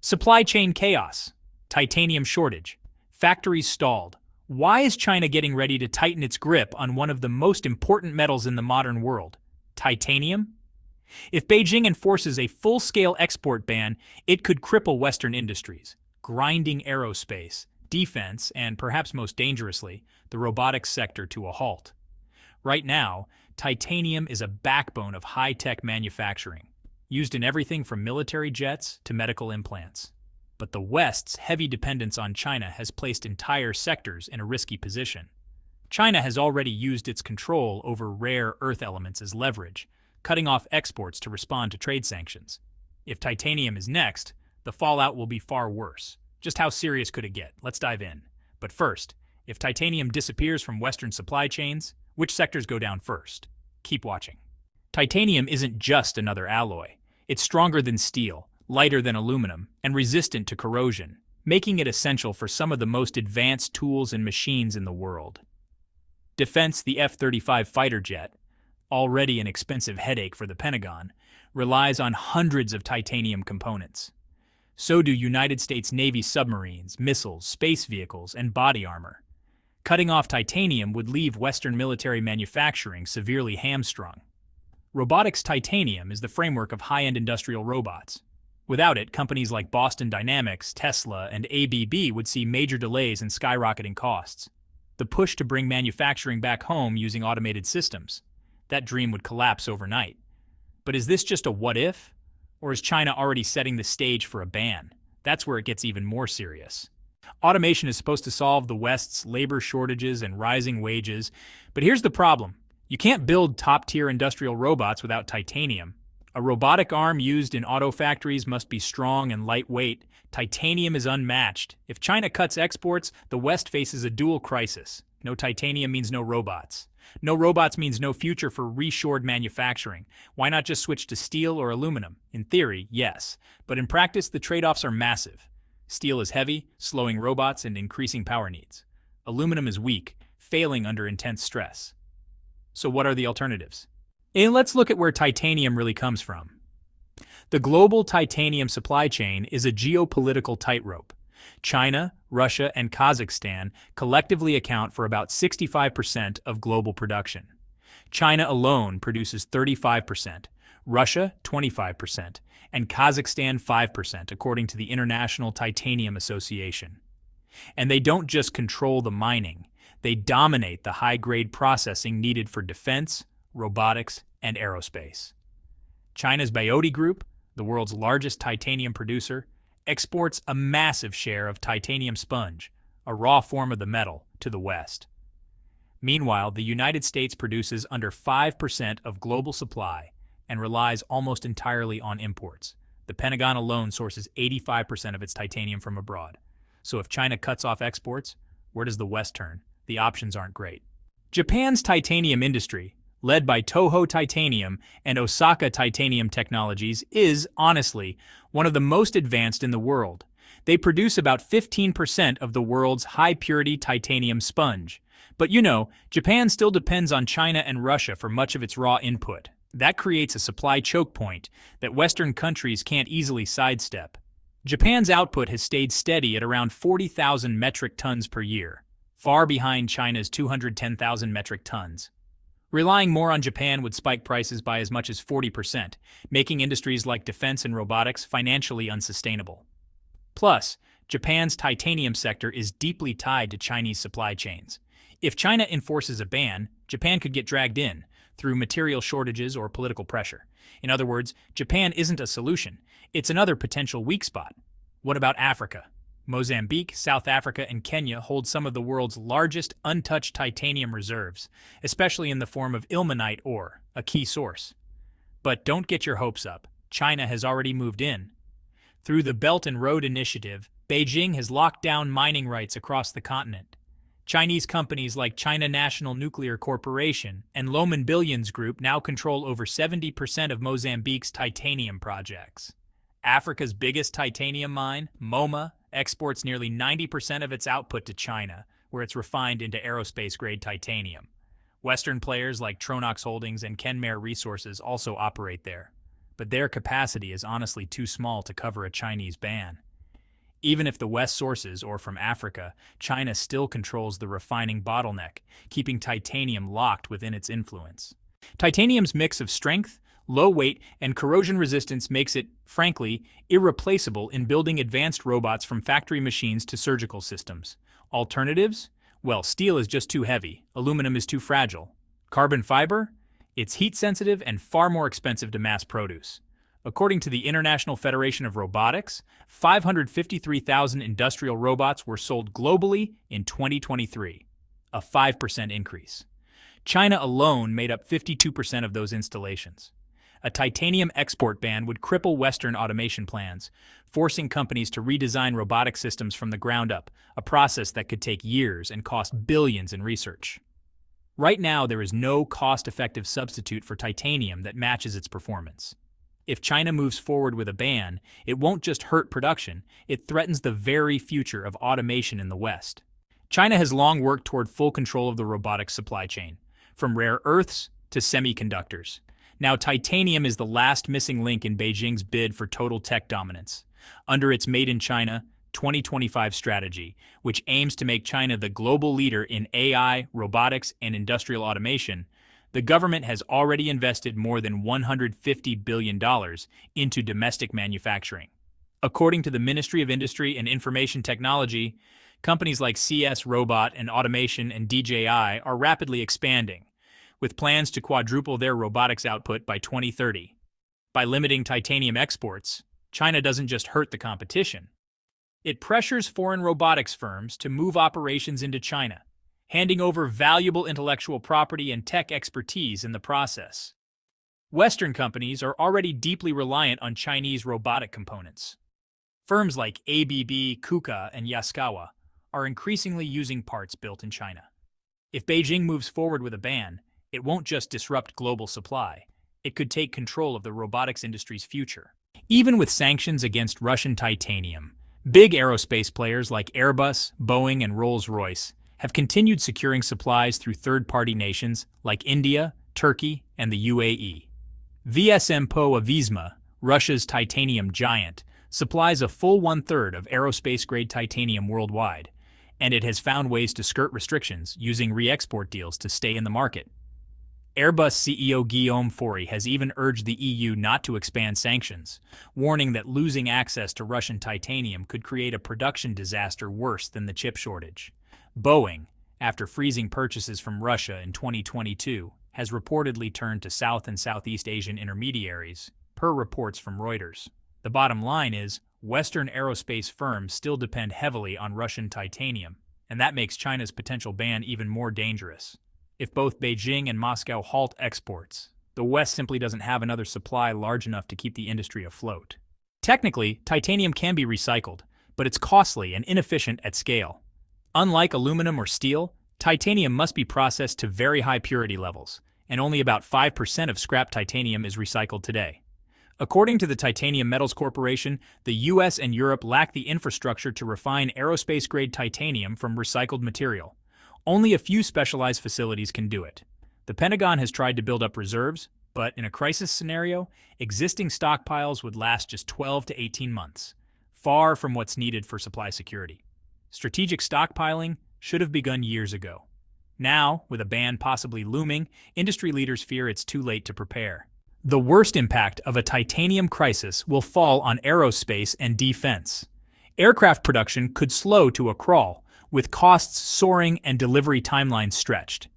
Supply chain chaos, titanium shortage, factories stalled. Why is China getting ready to tighten its grip on one of the most important metals in the modern world? Titanium? If Beijing enforces a full-scale export ban, it could cripple Western industries, grinding aerospace, defense, and perhaps most dangerously, the robotics sector to a halt. Right now, titanium is a backbone of high-tech manufacturing, used in everything from military jets to medical implants. But the West's heavy dependence on China has placed entire sectors in a risky position. China has already used its control over rare earth elements as leverage, cutting off exports to respond to trade sanctions. If titanium is next, the fallout will be far worse. Just how serious could it get? Let's dive in. But first, if titanium disappears from Western supply chains, which sectors go down first? Keep watching. Titanium isn't just another alloy. It's stronger than steel, lighter than aluminum, and resistant to corrosion, making it essential for some of the most advanced tools and machines in the world. Defense: the F-35 fighter jet, already an expensive headache for the Pentagon, relies on hundreds of titanium components. So do United States Navy submarines, missiles, space vehicles, and body armor. Cutting off titanium would leave Western military manufacturing severely hamstrung. Robotics: titanium is the framework of high-end industrial robots. Without it, companies like Boston Dynamics, Tesla, and ABB would see major delays and skyrocketing costs. The push to bring manufacturing back home using automated systems, that dream would collapse overnight. But is this just a what-if? Or is China already setting the stage for a ban? That's where it gets even more serious. Automation is supposed to solve the West's labor shortages and rising wages, but here's the problem. You can't build top-tier industrial robots without titanium. A robotic arm used in auto factories must be strong and lightweight. Titanium is unmatched. If China cuts exports, the West faces a dual crisis. No titanium means no robots. No robots means no future for reshored manufacturing. Why not just switch to steel or aluminum? In theory, yes. But in practice, the trade-offs are massive. Steel is heavy, slowing robots and increasing power needs. Aluminum is weak, failing under intense stress. So what are the alternatives? And let's look at where titanium really comes from. The global titanium supply chain is a geopolitical tightrope. China, Russia, and Kazakhstan collectively account for about 65% of global production. China alone produces 35%, Russia 25%, and Kazakhstan 5%, according to the International Titanium Association. And they don't just control the mining, they dominate the high-grade processing needed for defense, robotics, and aerospace. China's Baote Group, the world's largest titanium producer, exports a massive share of titanium sponge, a raw form of the metal, to the West. Meanwhile, the United States produces under 5% of global supply and relies almost entirely on imports. The Pentagon alone sources 85% of its titanium from abroad. So if China cuts off exports, where does the West turn? The options aren't great. Japan's titanium industry, led by Toho Titanium and Osaka Titanium Technologies, is, honestly, one of the most advanced in the world. They produce about 15% of the world's high-purity titanium sponge. But Japan still depends on China and Russia for much of its raw input. That creates a supply choke point that Western countries can't easily sidestep. Japan's output has stayed steady at around 40,000 metric tons per year, far behind China's 210,000 metric tons. Relying more on Japan would spike prices by as much as 40%, making industries like defense and robotics financially unsustainable. Plus, Japan's titanium sector is deeply tied to Chinese supply chains. If China enforces a ban, Japan could get dragged in through material shortages or political pressure. In other words, Japan isn't a solution. It's another potential weak spot. What about Africa? Mozambique, South Africa, and Kenya hold some of the world's largest untouched titanium reserves, especially in the form of ilmenite ore, a key source. But don't get your hopes up. China has already moved in. Through the Belt and Road Initiative, Beijing has locked down mining rights across the continent. Chinese companies like China National Nuclear Corporation and Loman Billions Group now control over 70% of Mozambique's titanium projects. Africa's biggest titanium mine, MoMA, exports nearly 90% of its output to China, where it's refined into aerospace-grade titanium. Western players like Tronox Holdings and Kenmare Resources also operate there, but their capacity is honestly too small to cover a Chinese ban. Even if the West sources or from Africa, China still controls the refining bottleneck, keeping titanium locked within its influence. Titanium's mix of strength, low weight, and corrosion resistance makes it, frankly, irreplaceable in building advanced robots from factory machines to surgical systems. Alternatives? Well, steel is just too heavy, aluminum is too fragile. Carbon fiber? It's heat-sensitive and far more expensive to mass produce. According to the International Federation of Robotics, 553,000 industrial robots were sold globally in 2023, a 5% increase. China alone made up 52% of those installations. A titanium export ban would cripple Western automation plans, forcing companies to redesign robotic systems from the ground up, a process that could take years and cost billions in research. Right now, there is no cost-effective substitute for titanium that matches its performance. If China moves forward with a ban, it won't just hurt production, it threatens the very future of automation in the West. China has long worked toward full control of the robotics supply chain, from rare earths to semiconductors. Now, titanium is the last missing link in Beijing's bid for total tech dominance. Under its Made in China 2025 strategy, which aims to make China the global leader in AI, robotics, and industrial automation, the government has already invested more than $150 billion into domestic manufacturing. According to the Ministry of Industry and Information Technology, companies like CS Robot and Automation and DJI are rapidly expanding, with plans to quadruple their robotics output by 2030. By limiting titanium exports, China doesn't just hurt the competition. It pressures foreign robotics firms to move operations into China, handing over valuable intellectual property and tech expertise in the process. Western companies are already deeply reliant on Chinese robotic components. Firms like ABB, KUKA, and Yaskawa are increasingly using parts built in China. If Beijing moves forward with a ban, it won't just disrupt global supply, it could take control of the robotics industry's future. Even with sanctions against Russian titanium, big aerospace players like Airbus, Boeing, and Rolls-Royce have continued securing supplies through third-party nations like India, Turkey, and the UAE. VSMPO Avisma, Russia's titanium giant, supplies a full one-third of aerospace-grade titanium worldwide, and it has found ways to skirt restrictions using re-export deals to stay in the market. Airbus CEO Guillaume Faury has even urged the EU not to expand sanctions, warning that losing access to Russian titanium could create a production disaster worse than the chip shortage. Boeing, after freezing purchases from Russia in 2022, has reportedly turned to South and Southeast Asian intermediaries, per reports from Reuters. The bottom line is, Western aerospace firms still depend heavily on Russian titanium, and that makes China's potential ban even more dangerous. If both Beijing and Moscow halt exports, the West simply doesn't have another supply large enough to keep the industry afloat. Technically, titanium can be recycled, but it's costly and inefficient at scale. Unlike aluminum or steel, titanium must be processed to very high purity levels, and only about 5% of scrap titanium is recycled today. According to the Titanium Metals Corporation, the US and Europe lack the infrastructure to refine aerospace-grade titanium from recycled material. Only a few specialized facilities can do it. The Pentagon has tried to build up reserves, but in a crisis scenario, existing stockpiles would last just 12 to 18 months, far from what's needed for supply security. Strategic stockpiling should have begun years ago. Now, with a ban possibly looming, industry leaders fear it's too late to prepare. The worst impact of a titanium crisis will fall on aerospace and defense. Aircraft production could slow to a crawl, with costs soaring and delivery timelines stretched.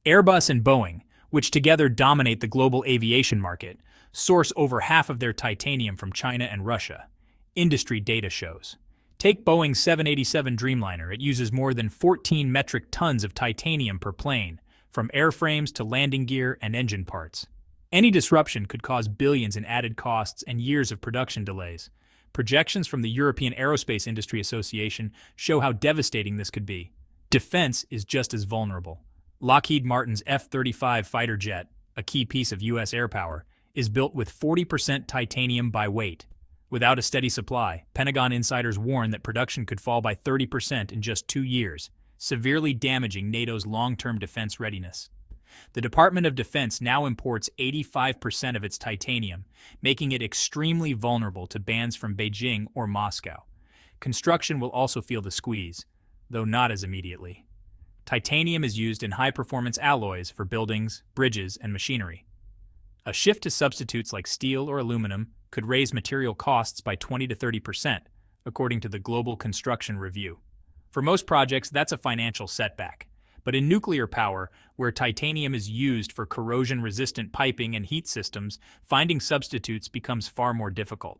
Airbus and Boeing, which together dominate the global aviation market, source over half of their titanium from China and Russia, industry data shows. Take Boeing's 787 Dreamliner. It uses more than 14 metric tons of titanium per plane, from airframes to landing gear and engine parts. Any disruption could cause billions in added costs and years of production delays. Projections from the European Aerospace Industry Association show how devastating this could be. Defense is just as vulnerable. Lockheed Martin's F-35 fighter jet, a key piece of U.S. air power, is built with 40% titanium by weight. Without a steady supply, Pentagon insiders warn that production could fall by 30% in just 2 years, severely damaging NATO's long-term defense readiness. The Department of Defense now imports 85% of its titanium, making it extremely vulnerable to bans from Beijing or Moscow. Construction will also feel the squeeze, though not as immediately. Titanium is used in high-performance alloys for buildings, bridges, and machinery. A shift to substitutes like steel or aluminum could raise material costs by 20 to 30%, according to the Global Construction Review. For most projects, that's a financial setback. But in nuclear power, where titanium is used for corrosion-resistant piping and heat systems, finding substitutes becomes far more difficult.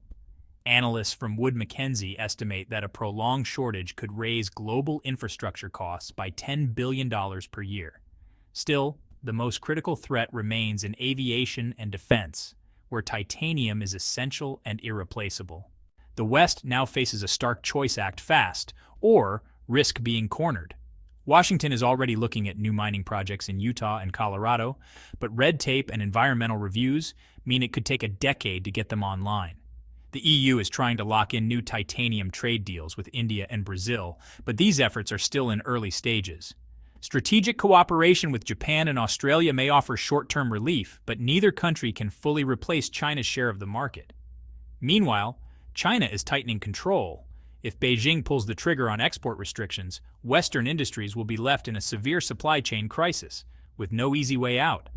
Analysts from Wood Mackenzie estimate that a prolonged shortage could raise global infrastructure costs by $10 billion per year. Still, the most critical threat remains in aviation and defense, where titanium is essential and irreplaceable. The West now faces a stark choice: act fast, or risk being cornered. Washington is already looking at new mining projects in Utah and Colorado, but red tape and environmental reviews mean it could take a decade to get them online. The EU is trying to lock in new titanium trade deals with India and Brazil, but these efforts are still in early stages. Strategic cooperation with Japan and Australia may offer short-term relief, but neither country can fully replace China's share of the market. Meanwhile, China is tightening control. If Beijing pulls the trigger on export restrictions, Western industries will be left in a severe supply chain crisis, with no easy way out.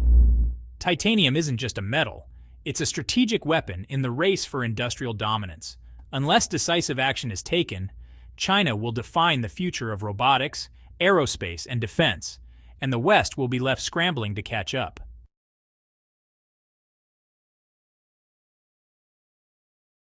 Titanium isn't just a metal. It's a strategic weapon in the race for industrial dominance. Unless decisive action is taken, China will define the future of robotics, aerospace, and defense, and the West will be left scrambling to catch up.